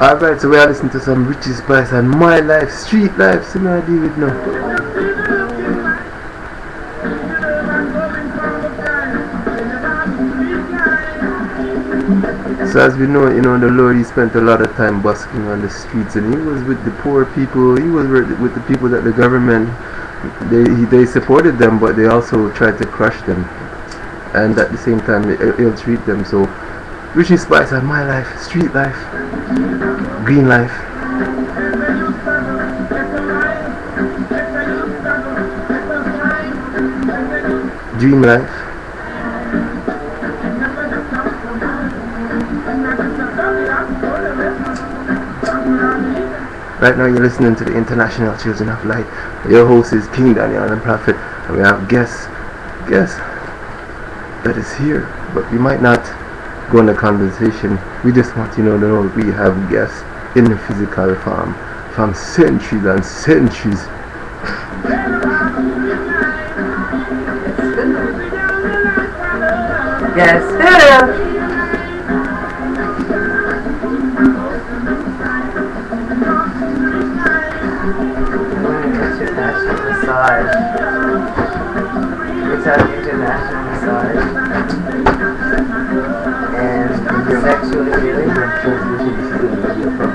Alright, so we are listening to some Richie Spice and My Life, Street Life. See me I deal with now. So as we know, the Lord, he spent a lot of time busking on the streets, and he was with the poor people. He was with the people that the government, they supported them, but they also tried to crush them, and at the same time they ill-treat them. So Richie Spice and My Life, Street Life, Green Life. Dream Life. Right now you're listening to the International Children of Light. Your host is King Daniel and Prophet, and we have guests that is here, but we might not go into conversation. We just want you to know we have guests in the physical form from centuries and centuries. Yes, sir. International massage. It's an international massage. And sexually healing.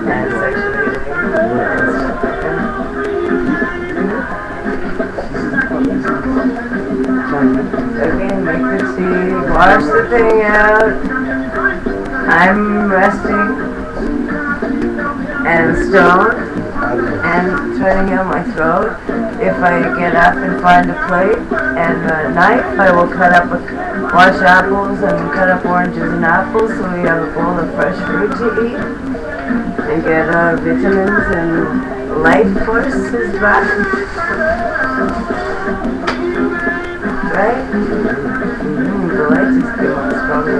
And sexually healing. Make the tea, wash the thing out. I'm resting and stoned and trying to heal my throat. If I get up and find a plate and a knife, I will wash apples and cut up oranges and apples so we have a bowl of fresh fruit to eat and get vitamins and life forces back. Right? The light is getting stronger.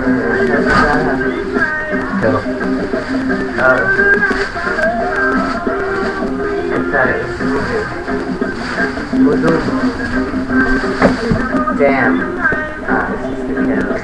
I thought it was voodoo. Damn. This is the kettle.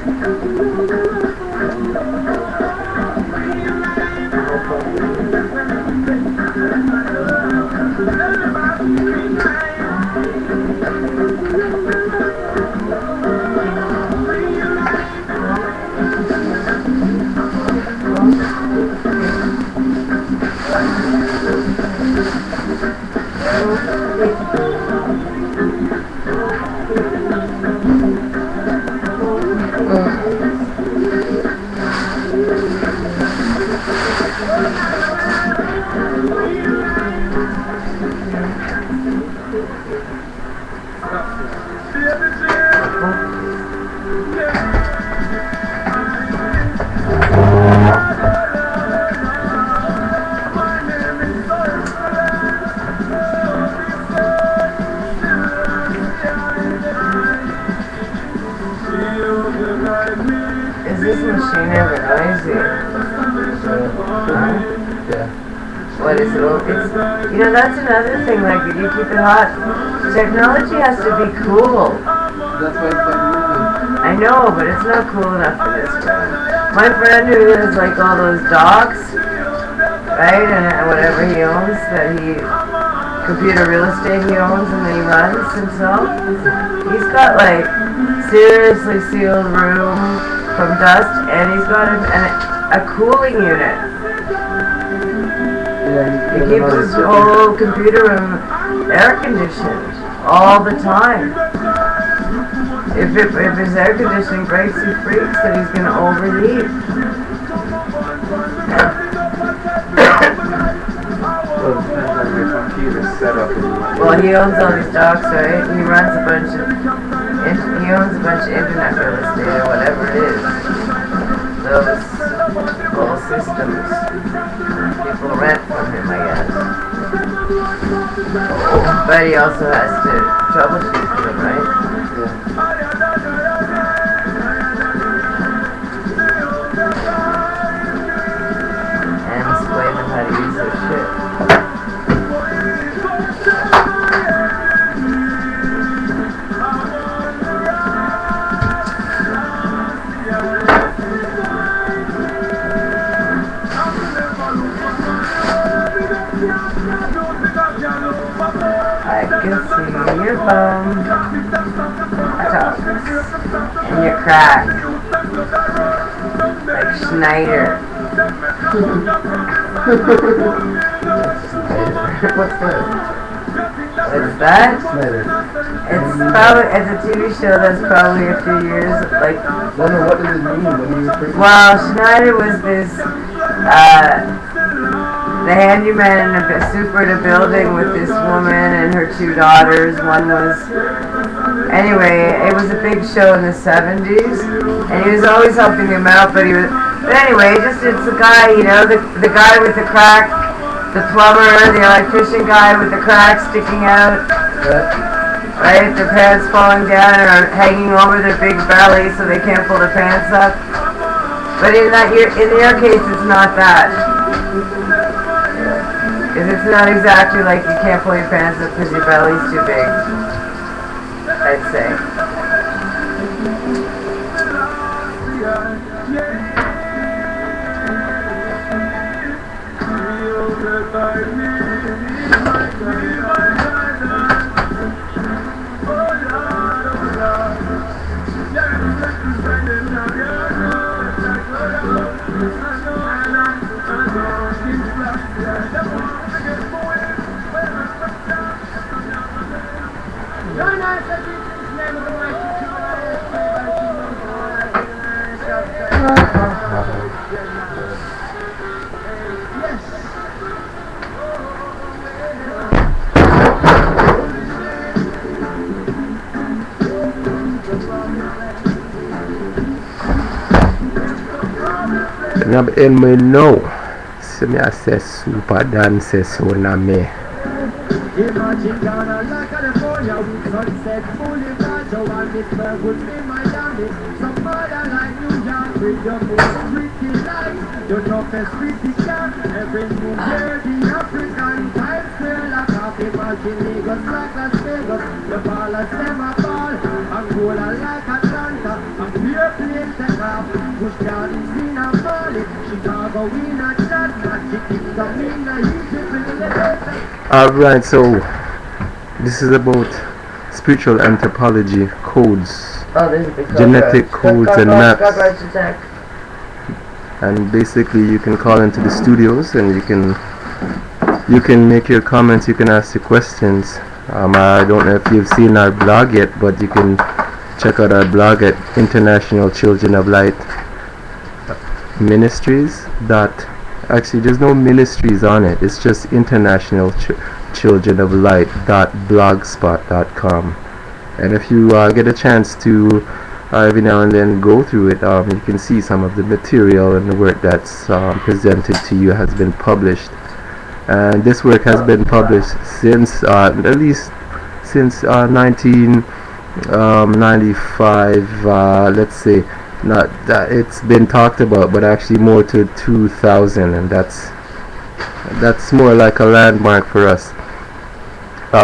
Is this machine ever noisy? Yeah. What is it? It's, that's another thing, like, if you keep it hot, technology has to be cool. That's why it's like moving. I know, but it's not cool enough for this one. My friend who has, like, all those dogs, right, and whatever he owns, computer real estate he owns and then he runs himself, he's got, like, seriously sealed room from dust, and he's got a cooling unit. Yeah, He keeps his whole computer room air conditioned all the time. If his air conditioning breaks, he freaks that he's going to overheat. Well, he owns all these dogs, right? He owns a bunch of internet real estate or whatever it is. Those whole systems. People rent from him, I guess. But he also has to troubleshoot them, right? And explain them how to use their shit. in your phone, dogs, and your crack, like Schneider. What's that? What's that? Schneider. It's a TV show that's probably a few years, like. No, what does it mean? What do you refer to? Well, Schneider was this, the handyman in a super in a building with this woman and her two daughters. One was, anyway, it was a big show in the 70s, and he was always helping him out, but anyway, it's a guy, you know, the guy with the crack, the plumber, the electrician guy with the crack sticking out, right, their pants falling down or hanging over their big belly so they can't pull their pants up. But in your case, it's not that. Because it's not exactly like you can't pull your pants up because your belly's too big, I'd say. And me know, so me I say super dance so na me. Imagine Ghana like California with sunset boulevard. Johannesburg would be Miami. Somalia like New York with your most pretty lights. Your toughest pretty cat. Every move there the African Times Square like half. Imagine Lagos like Las Vegas. The ballers them a ball. Angola like Atlanta. And pure plane take off. Push down in Sina Valley. Chicago in a chat. Magic Kingdom in a Egypt in the Alright, so this is about spiritual anthropology codes, genetic codes and maps. And basically you can call into the studios and you can make your comments, you can ask your questions. I don't know if you've seen our blog yet, but you can check out our blog at International Children of Light Ministries. Actually, there's no ministries on it. It's just International Children of Light.blogspot.com. And if you get a chance to every now and then go through it, you can see some of the material and the work that's presented to you has been published. And this work has been published since at least since 1995. Let's say. Not that it's been talked about, but actually more to 2000, and that's more like a landmark for us.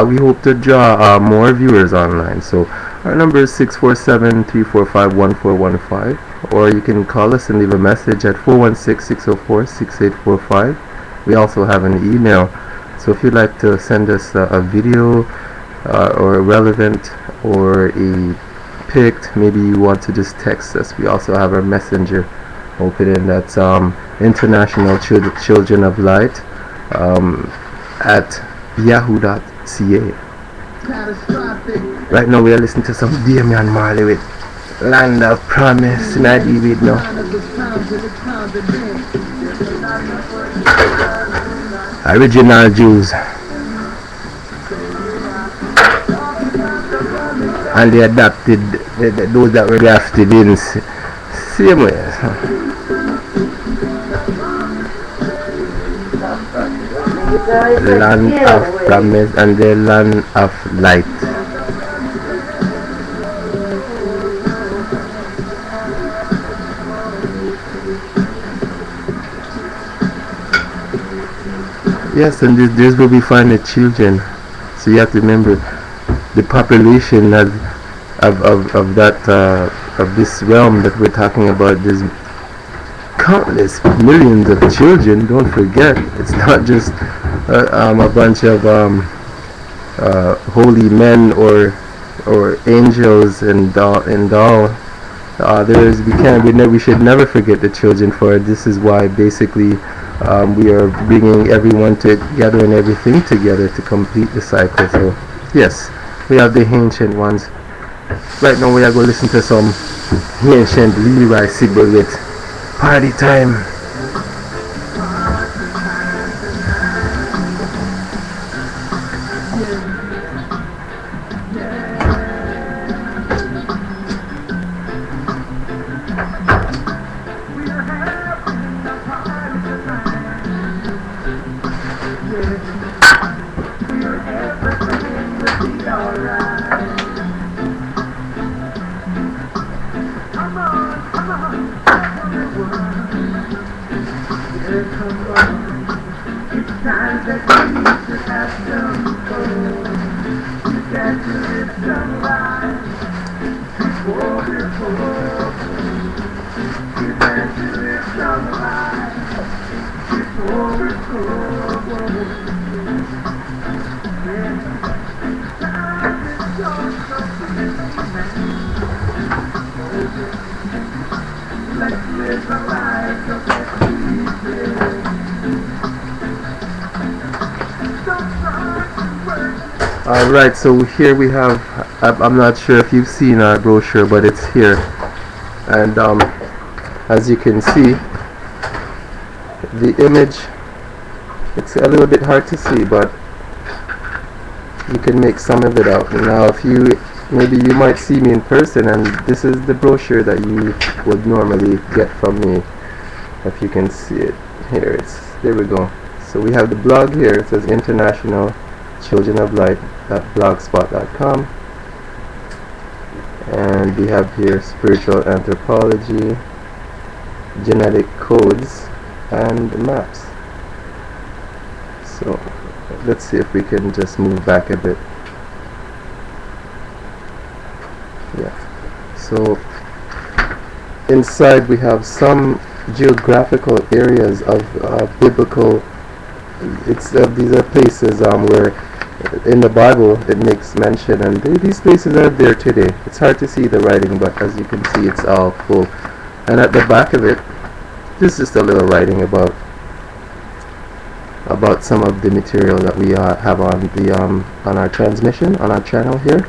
We hope to draw more viewers online, so our number is 647-345-1415, or you can call us and leave a message at 416-604-6845. We also have an email, so if you'd like to send us a video or a relevant or a picked, maybe you want to just text us, we also have our messenger open, and that's International Children of Light at yahoo.ca. Right now we are listening to some Damian Marley with Land of Promise, and I do it now. Original Jews and they adapted those that were grafted in same way. Land of promise and the land of light. Yes, and this is where we find the children. So you have to remember the population of this realm that we're talking about. There's countless millions of children. Don't forget, it's not just a bunch of holy men or angels and all. We should never forget the children, for this is why basically we are bringing everyone together and everything together to complete the cycle. So yes, we have the ancient ones. Right now we are going to listen to some ancient Leroy Sigel with Party Time. Alright, so here we have, I'm not sure if you've seen our brochure, but it's here. And as you can see, the image, it's a little bit hard to see, but you can make some of it out. Now maybe you might see me in person, and this is the brochure that you would normally get from me. If you can see it here, there we go. So we have the blog here. It says International Children of Light .blogspot.com, and we have here spiritual anthropology, genetic codes, and maps. So let's see if we can just move back a bit. Yeah, so inside we have some geographical areas of biblical, these are places where in the Bible it makes mention, and these places are there today. It's hard to see the writing, but as you can see, it's all full. And at the back of it, there's just a little writing about some of the material that we have on our transmission, on our channel here.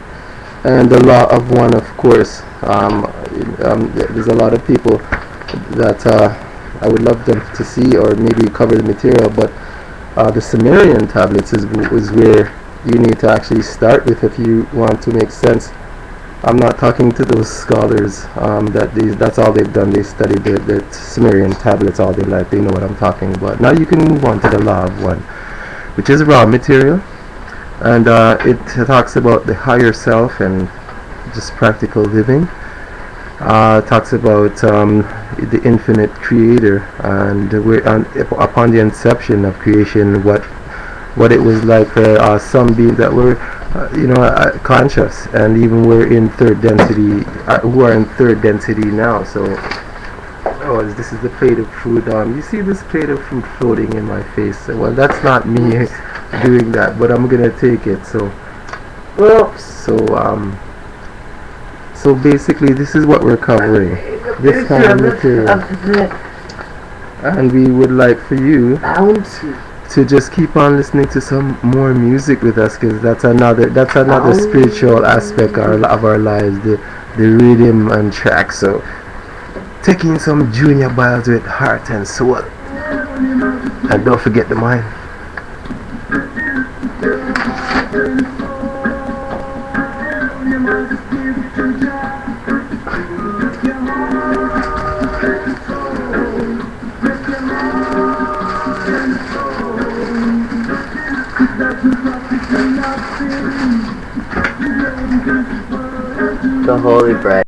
And the law of one, of course. There's a lot of people that I would love them to see or maybe cover the material, but the Sumerian tablets is where you need to actually start with if you want to make sense. I'm not talking to those scholars that's all they've done. They studied the Sumerian tablets all their life. They know what I'm talking about. Now you can move on to the law of one, which is raw material, and it talks about the higher self and just practical living. Talks about the infinite creator, and upon the inception of creation, what it was like for some beings that were conscious, and even we're in third density, who are in third density now. So this is the plate of food. You see this plate of food floating in my face. Well, that's not me doing that, but I'm gonna take it. So basically this is what we're covering, this kind of material, and we would like for you to just keep on listening to some more music with us, because that's another spiritual aspect of our lives, the rhythm and track. So taking some Junior Biles with heart and soul, and don't forget the mind. The Holy Bread.